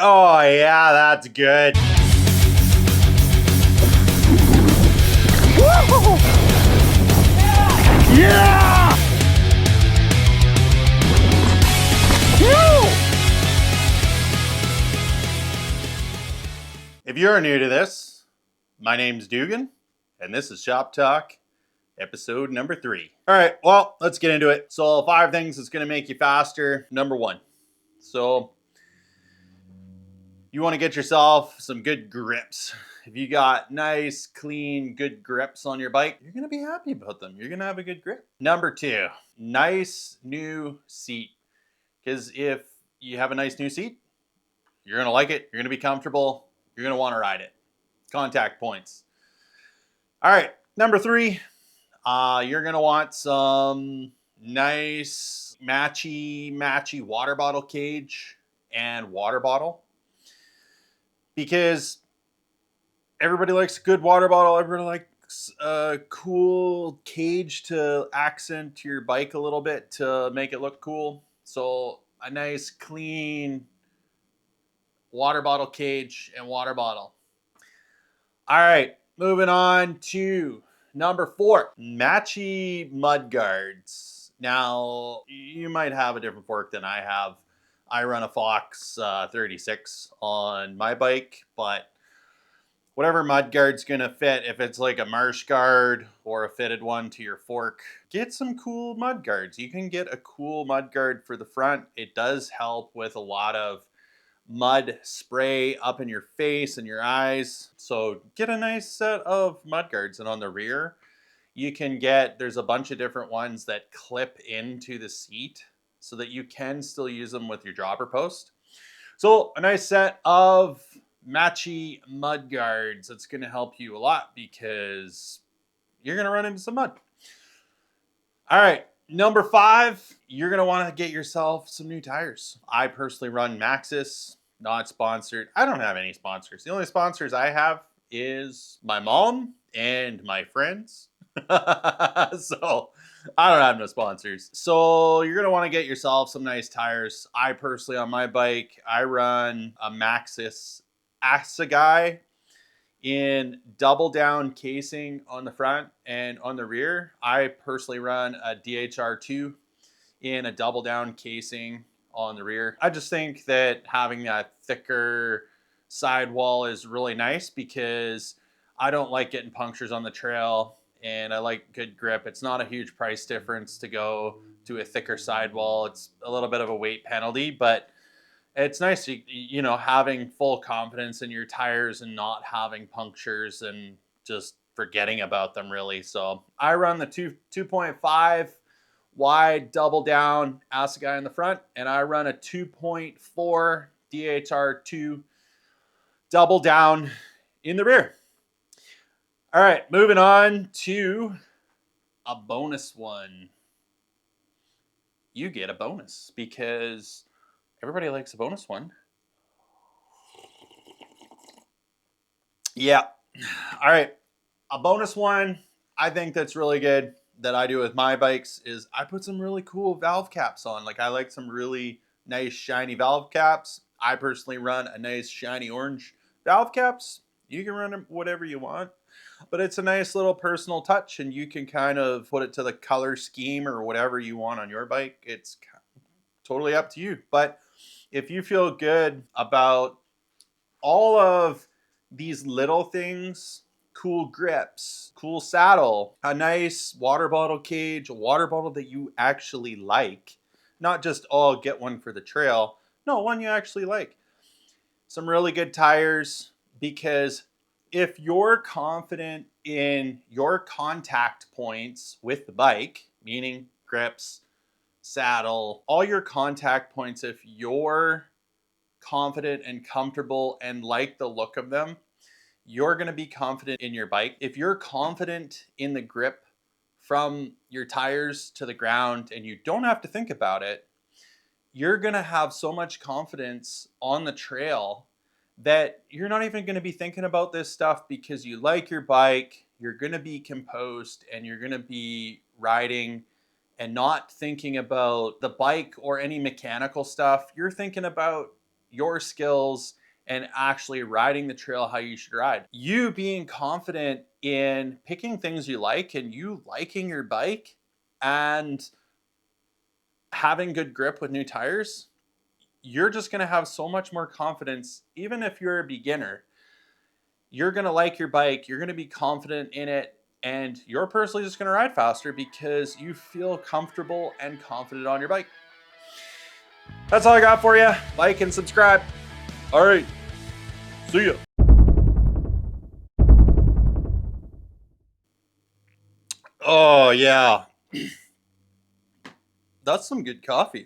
Oh yeah, that's good. Woo! Yeah! Woo! If you're new to this, my name's Dugan, and this is Shop Talk, episode number 3. All right, well, let's get into it. So 5 things that's going to make you faster. Number 1. So you want to get yourself some good grips. If you got nice, clean, good grips on your bike, you're going to be happy about them. You're going to have a good grip. Number 2, nice new seat. Because if you have a nice new seat, you're going to like it. You're going to be comfortable. You're going to want to ride it. Contact points. All right, number 3, you're going to want some nice matchy water bottle cage and water bottle. Because everybody likes a good water bottle. Everybody likes a cool cage to accent your bike a little bit to make it look cool. So a nice, clean water bottle cage and water bottle. All right, moving on to number 4, matchy mud guards. Now, you might have a different fork than I have. I run a Fox 36 on my bike, but whatever mud guard's gonna fit, if it's like a marsh guard or a fitted one to your fork, get some cool mud guards. You can get a cool mud guard for the front. It does help with a lot of mud spray up in your face and your eyes. So get a nice set of mud guards. And on the rear, you can get, there's a bunch of different ones that clip into the seat so that you can still use them with your dropper post. So a nice set of matchy mud guards. That's going to help you a lot because you're going to run into some mud. All right, number 5, you're going to want to get yourself some new tires. I personally run Maxxis, not sponsored. I don't have any sponsors. The only sponsors I have is my mom and my friends. So I don't have no sponsors. So you're going to want to get yourself some nice tires. I personally, on my bike, I run a Maxxis Assegai in double down casing on the front and on the rear. I personally run a DHR2 in a double down casing on the rear. I just think that having that thicker sidewall is really nice because I don't like getting punctures on the trail and I like good grip. It's not a huge price difference to go to a thicker sidewall. It's a little bit of a weight penalty, but it's nice, you know, having full confidence in your tires and not having punctures and just forgetting about them really. So I run the 2.5 wide double down Assegai in the front, and I run a 2.4 DHR2 double down in the rear. All right, moving on to a bonus one. You get a bonus because everybody likes a bonus one. Yeah. All right. A bonus one I think that's really good that I do with my bikes is I put some really cool valve caps on. Like I like some really nice shiny valve caps. I personally run a nice shiny orange valve caps. You can run them whatever you want, but it's a nice little personal touch and you can kind of put it to the color scheme or whatever you want on your bike. It's totally up to you. But if you feel good about all of these little things, cool grips, cool saddle, a nice water bottle cage, a water bottle that you actually like, not just, oh, get one for the trail. No, one you actually like. Some really good tires, because if you're confident in your contact points with the bike, meaning grips, saddle, all your contact points, if you're confident and comfortable and like the look of them, you're going to be confident in your bike. If you're confident in the grip from your tires to the ground and you don't have to think about it, you're going to have so much confidence on the trail that you're not even going to be thinking about this stuff because you like your bike, you're going to be composed, and you're going to be riding and not thinking about the bike or any mechanical stuff. You're thinking about your skills and actually riding the trail how you should ride. You being confident in picking things you like and you liking your bike and having good grip with new tires, you're just going to have so much more confidence. Even if you're a beginner, you're going to like your bike, you're going to be confident in it, and you're personally just going to ride faster because you feel comfortable and confident on your bike. That's all I got for you. Like and subscribe. All right. See ya. Oh, yeah. That's some good coffee.